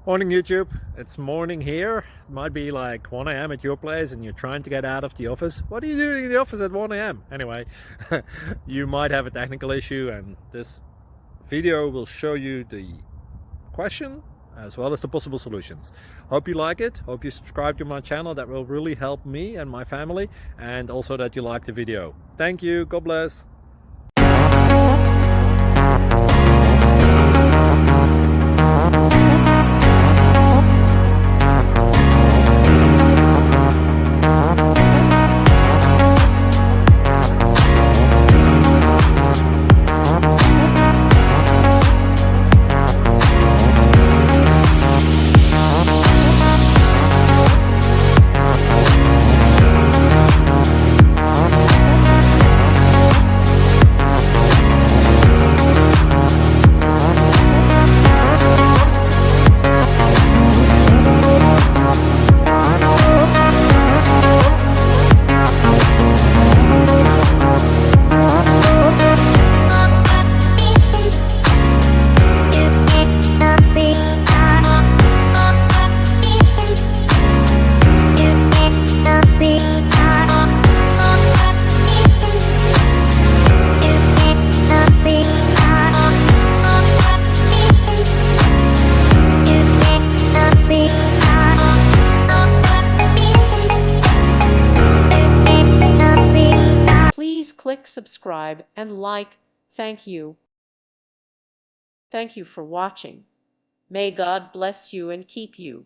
Morning YouTube, it's morning here. It might be like 1 a.m. at your place and you're trying to get out of the office. What are you doing in the office at 1 a.m.? Anyway, you might have a technical issue and this video will show you the question as well as the possible solutions. Hope you like it, hope you subscribe to my channel. That will really help me and my family, and also that you like the video. Thank you, God bless. Please click subscribe and like. Thank you. Thank you for watching. May God bless you and keep you.